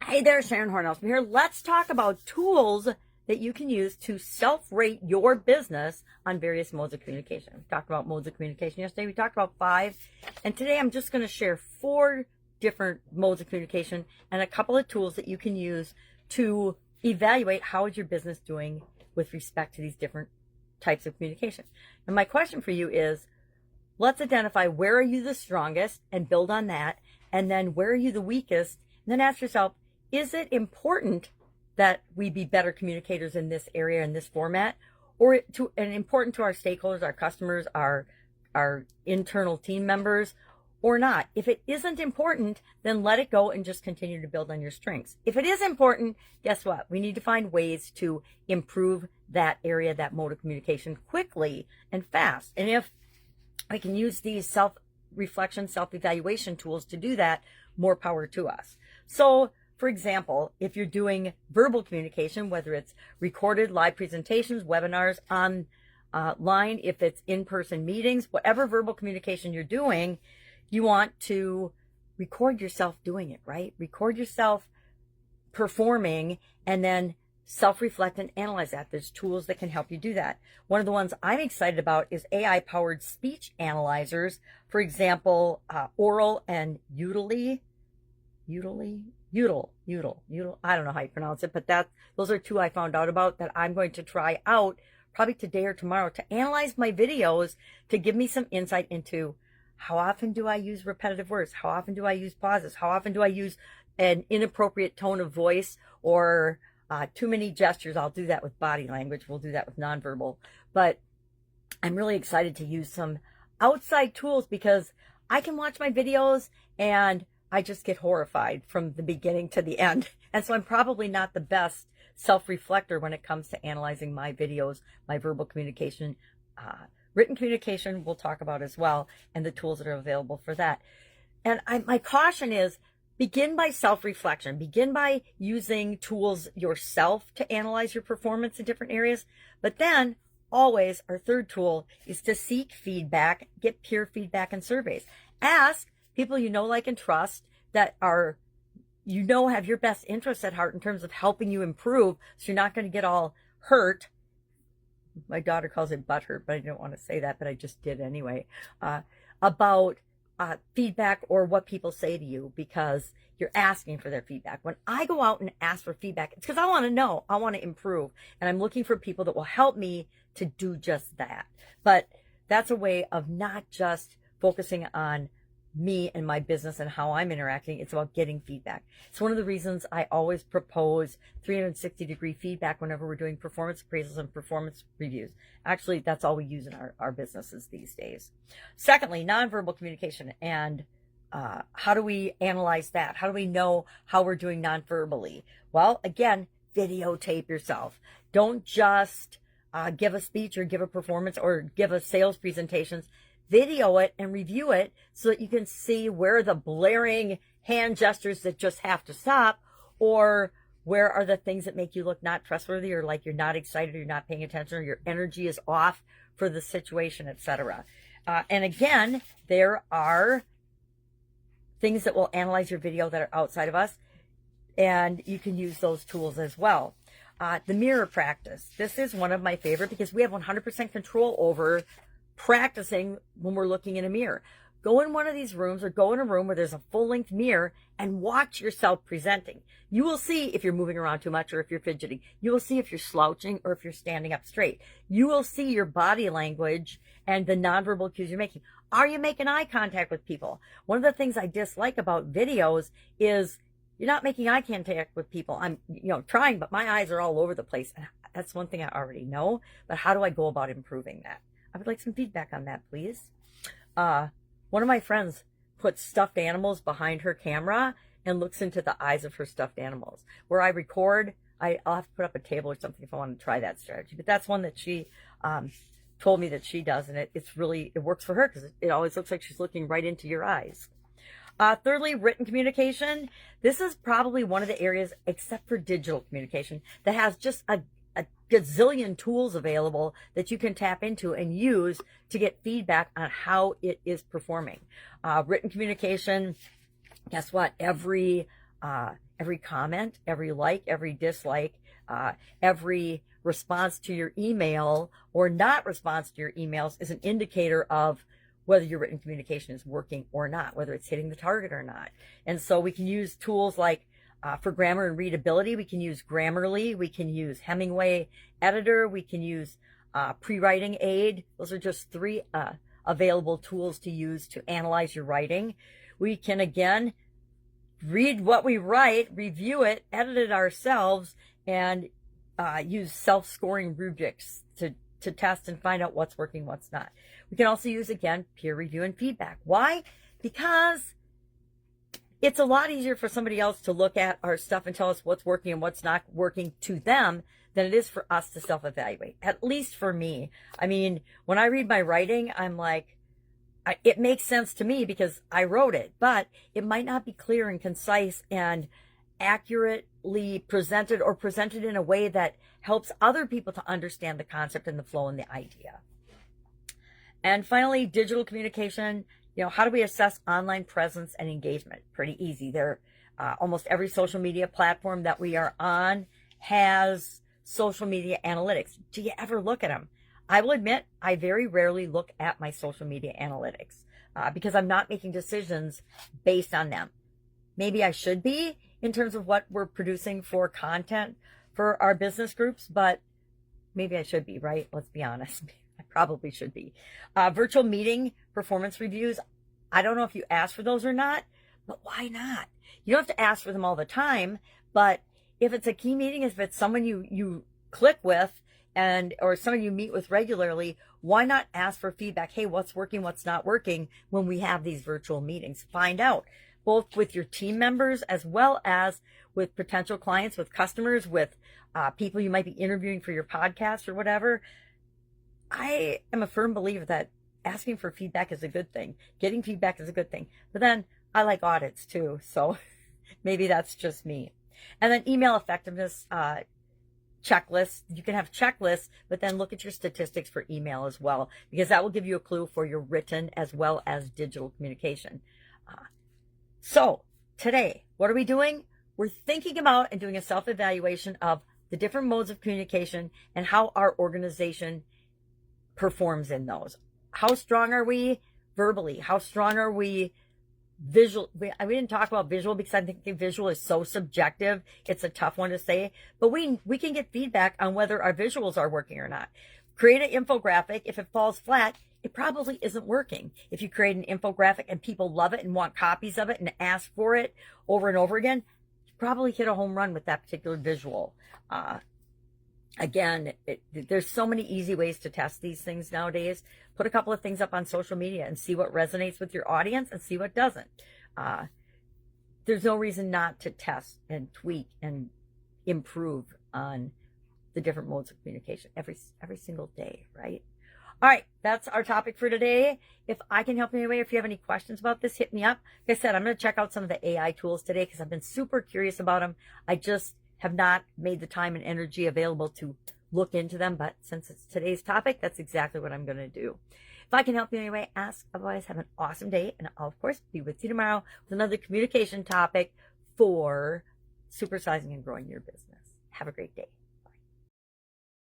Hey there, Sharon Horne-Ellstrom here. Let's talk about tools that you can use to self-rate your business on various modes of communication. We talked about modes of communication yesterday. We talked about 5. And today I'm just going to share 4 different modes of communication and a couple of tools that you can use to evaluate how is your business doing with respect to these different types of communication. And my question for you is, let's identify where are you the strongest and build on that. And then where are you the weakest? And then ask yourself, is it important that we be better communicators in this area, in this format, or important to our stakeholders, our customers, our internal team members, or not? If it isn't important, then let it go and just continue to build on your strengths. If it is important, guess what? We need to find ways to improve that area, that mode of communication quickly and fast. And if I can use these self-reflection, self-evaluation tools to do that, more power to us. So, for example, if you're doing verbal communication, whether it's recorded live presentations, webinars online, if it's in-person meetings, whatever verbal communication you're doing, you want to record yourself doing it, right? Record yourself performing and then self-reflect and analyze that. There's tools that can help you do that. One of the ones I'm excited about is AI-powered speech analyzers. For example, Oral and Udely. Udel. I don't know how you pronounce it, but those are 2 I found out about that I'm going to try out probably today or tomorrow to analyze my videos to give me some insight into how often do I use repetitive words? How often do I use pauses? How often do I use an inappropriate tone of voice or too many gestures? I'll do that with body language. We'll do that with nonverbal. But I'm really excited to use some outside tools because I can watch my videos and I just get horrified from the beginning to the end. And so I'm probably not the best self-reflector when it comes to analyzing my videos, my verbal communication, written communication we'll talk about as well, and the tools that are available for that. And my caution is begin by self-reflection. Begin by using tools yourself to analyze your performance in different areas. But then always our third tool is to seek feedback, get peer feedback and surveys. Ask people you know, like, and trust that are, have your best interests at heart in terms of helping you improve, so you're not going to get all hurt. My daughter calls it butt hurt, but I don't want to say that, but I just did anyway, about feedback or what people say to you because you're asking for their feedback. When I go out and ask for feedback, it's because I want to know, I want to improve, and I'm looking for people that will help me to do just that. But that's a way of not just focusing on me and my business and how I'm interacting. It's about getting feedback. It's one of the reasons I always propose 360-degree feedback whenever we're doing performance appraisals and performance reviews. Actually, that's all we use in our businesses these days. Secondly, nonverbal communication and how do we analyze that? How do we know how we're doing nonverbally? Well, again, videotape yourself. Don't just give a speech or give a performance or give a sales presentations. Video it and review it so that you can see where the blaring hand gestures that just have to stop, or where are the things that make you look not trustworthy, or like you're not excited, or you're not paying attention, or your energy is off for the situation, etc. And again, there are things that will analyze your video that are outside of us, and you can use those tools as well. The mirror practice. This is one of my favorite because we have 100% control over practicing when we're looking in a mirror. Go in one of these rooms or go in a room where there's a full-length mirror and watch yourself presenting. You will see if you're moving around too much or if you're fidgeting. You will see if you're slouching or if you're standing up straight. You will see your body language and the nonverbal cues you're making. Are you making eye contact with people? One of the things I dislike about videos is you're not making eye contact with people. I'm trying, but my eyes are all over the place. And that's one thing I already know, but how do I go about improving that? I would like some feedback on that, please. One of my friends puts stuffed animals behind her camera and looks into the eyes of her stuffed animals. Where I record, I'll have to put up a table or something if I want to try that strategy. But that's one that she told me that she does, and it works for her because it always looks like she's looking right into your eyes. Thirdly, written communication. This is probably one of the areas, except for digital communication, that has just a gazillion tools available that you can tap into and use to get feedback on how it is performing. Written communication, guess what? Every every comment, every like, every dislike, every response to your email or not response to your emails is an indicator of whether your written communication is working or not, whether it's hitting the target or not. And so we can use tools like for grammar and readability, we can use Grammarly, we can use Hemingway Editor, we can use Pre-Writing Aid. Those are just 3 available tools to use to analyze your writing. We can, again, read what we write, review it, edit it ourselves, and use self-scoring rubrics to test and find out what's working, what's not. We can also use, again, peer review and feedback. Why? Because it's a lot easier for somebody else to look at our stuff and tell us what's working and what's not working to them than it is for us to self-evaluate, at least for me. I mean, when I read my writing, I'm like, it makes sense to me because I wrote it, but it might not be clear and concise and accurately presented or presented in a way that helps other people to understand the concept and the flow and the idea. And finally, digital communication. How do we assess online presence and engagement? Pretty easy. Almost every social media platform that we are on has social media analytics. Do you ever look at them? I will admit, I very rarely look at my social media analytics because I'm not making decisions based on them. Maybe I should be in terms of what we're producing for content for our business groups, but maybe I should be, right? Let's be honest. I probably should be. Virtual meeting performance reviews. I don't know if you ask for those or not, but why not? You don't have to ask for them all the time, but if it's a key meeting, if it's someone you click with or someone you meet with regularly, why not ask for feedback? Hey, what's working, what's not working when we have these virtual meetings? Find out, both with your team members as well as with potential clients, with customers, with people you might be interviewing for your podcast or whatever. I am a firm believer that asking for feedback is a good thing. Getting feedback is a good thing. But then I like audits too, so maybe that's just me. And then email effectiveness checklists. You can have checklists, but then look at your statistics for email as well, because that will give you a clue for your written as well as digital communication. So today, what are we doing? We're thinking about and doing a self-evaluation of the different modes of communication and how our organization performs in those. How strong are we verbally? How strong are we visual? We didn't talk about visual because I think the visual is so subjective. It's a tough one to say, but we can get feedback on whether our visuals are working or not. Create an infographic. If it falls flat, it probably isn't working. If you create an infographic and people love it and want copies of it and ask for it over and over again, you probably hit a home run with that particular visual. Again, there's so many easy ways to test these things nowadays. Put a couple of things up on social media and see what resonates with your audience and see what doesn't. There's no reason not to test and tweak and improve on the different modes of communication every single day, right? All right, that's our topic for today. If I can help in any way, if you have any questions about this, hit me up. Like I said, I'm going to check out some of the AI tools today because I've been super curious about them. I just have not made the time and energy available to look into them, but since it's today's topic, that's exactly what I'm going to do. If I can help you in any way, ask. Otherwise, have an awesome day, and I'll, of course, be with you tomorrow with another communication topic for supersizing and growing your business. Have a great day.